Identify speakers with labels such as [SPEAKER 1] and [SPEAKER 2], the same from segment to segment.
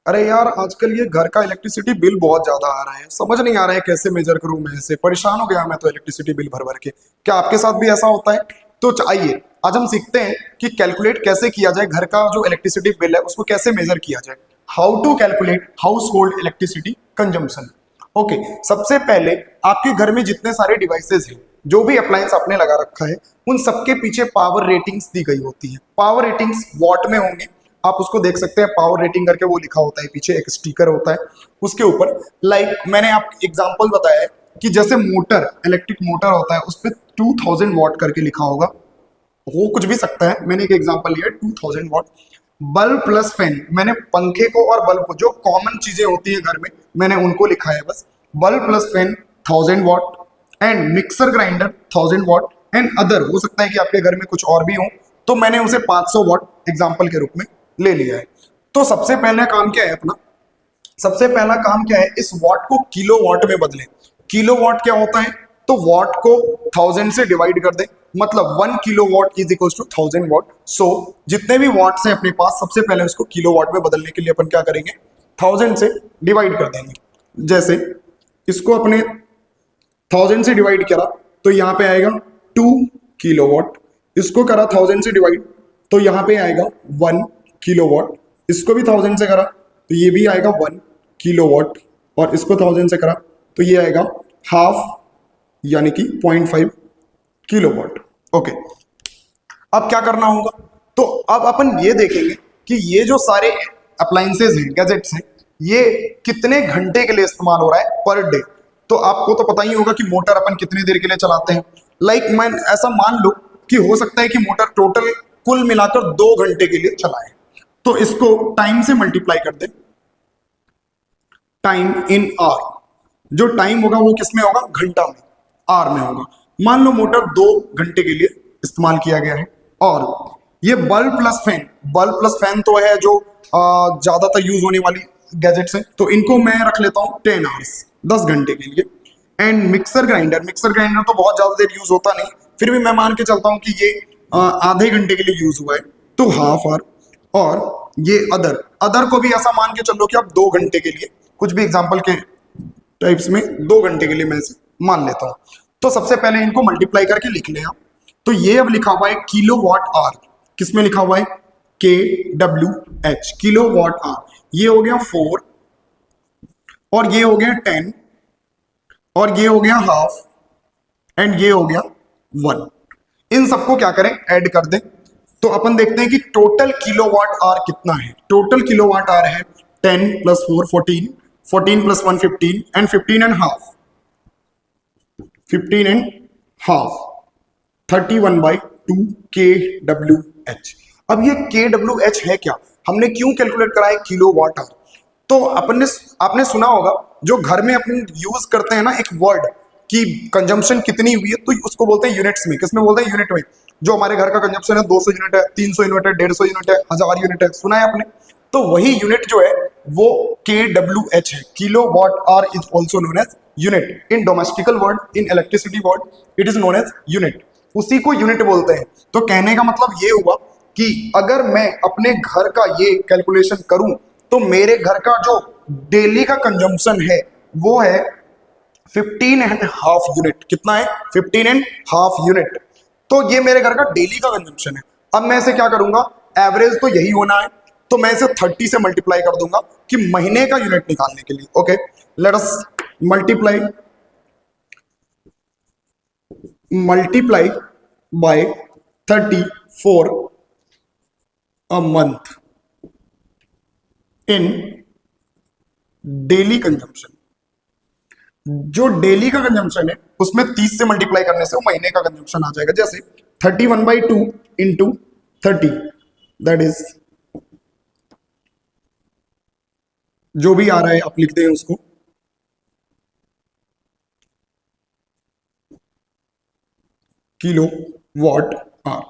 [SPEAKER 1] अरे यार, आजकल ये घर का इलेक्ट्रिसिटी बिल बहुत ज्यादा आ रहा है। समझ नहीं आ रहा है कैसे मेजर करूं। मैं ऐसे परेशान हो गया मैं तो इलेक्ट्रिसिटी बिल भर भर के। क्या आपके साथ भी ऐसा होता है? तो आइए आज हम सीखते हैं कि कैलकुलेट कैसे किया जाए घर का जो इलेक्ट्रिसिटी बिल है उसको कैसे मेजर किया जाए। How to calculate household electricity consumption. Okay, सबसे पहले आपके घर में जितने सारे डिवाइसेस हैं, जो भी अप्लायंस आपने लगा रखा है, उन सबके पीछे पावर रेटिंग्स दी गई होती है। पावर रेटिंग्स वॉट में होंगे, आप उसको देख सकते हैं। पावर रेटिंग करके वो लिखा होता है, पीछे एक स्टिकर होता है उसके ऊपर। मैंने आपको एग्जांपल बताया है कि जैसे मोटर, इलेक्ट्रिक मोटर होता है, उस पर 2000 वॉट करके लिखा होगा। हो कुछ भी सकता है, मैंने एक एग्जांपल लिया 2000 वॉट। बल्ब प्लस फैन, मैंने पंखे को और बल्ब को, जो कॉमन चीजें होती है घर में, मैंने उनको लिखा है बस। Bulb plus fan 1000 what, and mixer grinder 1000 what, and other हो सकता है कि आपके घर में कुछ और भी हो, तो मैंने उसे 500 वॉट एग्जाम्पल के रूप में ले लिया है। तो सबसे पहला काम क्या है अपना, सबसे पहला काम क्या है, इस वॉट को किलो वॉट में बदलें। किलो वॉट क्या होता है? तो वॉट को 1000 से डिवाइड कर दें, मतलब 1 kilowatt is equal to 1000 watt. So जितने भी वॉट्स हैं अपने पास, सबसे पहले उसको किलो वॉट में बदलने के लिए अपन क्या करेंगे, 1000 से डिवाइड कर देंगे। जैसे इसको अपने 1000 से डिवाइड करा तो यहाँ पे आएगा 2 किलो वॉट। इसको करा 1000 से डिवाइड तो यहाँ पे आएगा 1 किलो वॉट। इसको भी 1000 से करा तो ये भी आएगा 1 किलो वॉट, और इसको 1000 से करा तो ये आएगा हाफ, यानी कि 0.5 किलो वॉट। ओके, अब क्या करना होगा, तो अब अपन ये देखेंगे कि ये जो सारे अप्लायंसेज हैं, गैजेट्स हैं, ये कितने घंटे के लिए इस्तेमाल हो रहा है पर डे। तो आपको तो पता ही होगा कि मोटर अपन कितनी देर के लिए चलाते हैं। मैं ऐसा मान लो कि हो सकता है कि मोटर टोटल कुल मिलाकर 2 घंटे के लिए चलाए, तो इसको टाइम से मल्टीप्लाई कर दे, टाइम इन आवर। जो टाइम होगा वो किस में होगा, घंटा में, आर में होगा। मान लो मोटर 2 घंटे के लिए इस्तेमाल किया गया है। और ये bulb plus fan, bulb plus fan तो है जो ज्यादातर यूज होने वाली गैजेट्स हैं, तो इनको मैं रख लेता हूँ 10 आवर्स, 10 घंटे के लिए। And mixer grinder, mixer grinder तो बहुत ज्यादा देर यूज होता नहीं, फिर भी मैं मान के चलता हूँ कि ये आधे घंटे के लिए यूज हुआ है, तो हाफ आवर। और ये अदर, अदर को भी ऐसा मान के चलो कि आप 2 घंटे के लिए, कुछ भी एग्जाम्पल के टाइप्स में 2 घंटे के लिए मैं इसे मान लेता हूं। तो सबसे पहले इनको मल्टीप्लाई करके लिख लें आप। तो ये अब लिखा हुआ है किलो वॉट आवर, किसमें लिखा हुआ है, KWH, किलो वॉट आवर। ये हो गया 4, और ये हो गया 10, और ये हो गया हाफ, एंड ये हो गया 1। इन सबको क्या करें, ऐड कर दें। तो अपन देखते हैं कि टोटल किलोवाट आवर कितना है। टोटल किलोवाट आवर है 10 plus 4 14, 14 plus 1 15, and 15 and half, 15 and half, 31/2 KWH। अब ये KWH है क्या, हमने क्यों कैलकुलेट करा है किलोवाट आवर? तो आपने सुना होगा, जो घर में अपन यूज करते हैं ना एक वर्ड कि कंजम्पशन कितनी हुई है, तो उसको बोलते हैं यूनिट्स में। किसमें बोलते हैं, यूनिट में। जो हमारे घर का कंजम्पशन है 200 यूनिट है, 300 यूनिट है, 150 यूनिट है, 1000 यूनिट है, सुना है आपने। तो वही यूनिट जो है वो KWH है, kilowatt hour is also known as unit. In domestical word, in electricity word, it is known as unit. उसी को यूनिट बोलते हैं। तो कहने का मतलब ये हुआ कि अगर मैं अपने घर का ये कैलकुलेशन करूं, तो मेरे घर का जो डेली का कंजम्पशन है वो है 15.5 यूनिट। कितना है, 15.5 यूनिट। तो ये मेरे घर का डेली का कंजम्पशन है। अब मैं इसे क्या करूंगा, एवरेज तो यही होना है, तो मैं इसे 30 से मल्टीप्लाई कर दूंगा कि महीने का यूनिट निकालने के लिए। Okay, let us multiply by 34 a month in daily consumption. जो डेली का कंजम्पशन है उसमें 30 से मल्टीप्लाई करने से वो महीने का कंजम्पशन आ जाएगा। जैसे 31/2 इंटू 30, दैट इज जो भी आ रहा है आप लिखते हैं उसको, किलो वॉट आवर।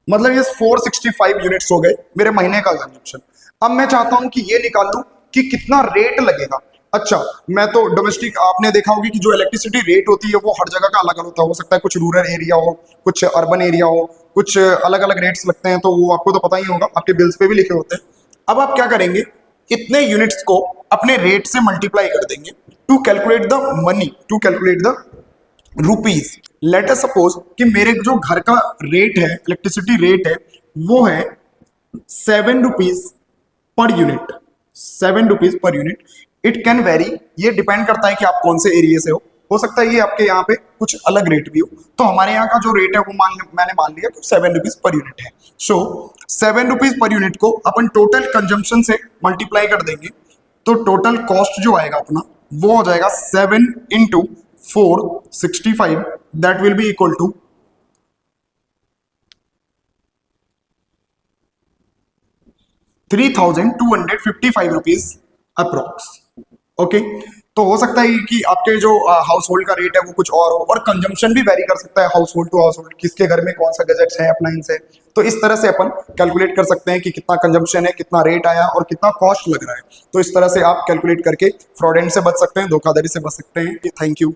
[SPEAKER 1] मतलब ये 465 यूनिट्स हो गए मेरे महीने का कंजम्पशन। अब मैं चाहता हूं कि ये निकाल लूं कि कितना रेट लगेगा। अच्छा, मैं तो डोमेस्टिक, आपने देखा होगी कि जो इलेक्ट्रिसिटी रेट होती है वो हर जगह का अलग अलग होता है। हो सकता है कुछ रूरल एरिया हो, कुछ अर्बन एरिया हो, कुछ अलग अलग रेट्स लगते हैं, तो वो आपको तो पता ही होगा, आपके बिल्स पे भी लिखे होते हैं। अब आप क्या करेंगे, इतने यूनिट्स को अपने रेट से मल्टीप्लाई कर देंगे to calculate the money, to calculate the rupees. Let us suppose कि मेरे जो घर का रेट है, इलेक्ट्रिसिटी रेट है, वो है 7 rupees per unit, 7 rupees per unit. It can very, ये डिपेंड करता है कि आप कौन से एरिया से हो सकता है ये आपके यहाँ पे कुछ अलग रेट भी हो। तो हमारे यहाँ का जो रेट है वो मैंने मान लिया कि 7 रुपीज पर यूनिट है। सो 7 रुपीज पर यूनिट को अपन टोटल कंजम्पशन से मल्टीप्लाई कर देंगे तो टोटल कॉस्ट जो आएगा अपना वो हो जाएगा 7 into 465, that will be equal to 3255 rupees approx. Okay, तो हो सकता है कि आपके जो हाउस होल्ड का रेट है वो कुछ और हो, और कंजम्पशन भी वेरी कर सकता है household to household, किसके घर में कौन सा गैजेट्स है, अप्लायंस है। तो इस तरह से अपन कैलकुलेट कर सकते हैं कि कितना कंजम्पशन है, कितना रेट आया और कितना कॉस्ट लग रहा है। तो इस तरह से आप कैलकुलेट करके फ्रॉडेंट से बच सकते हैं, धोखाधड़ी से बच सकते हैं। Thank you.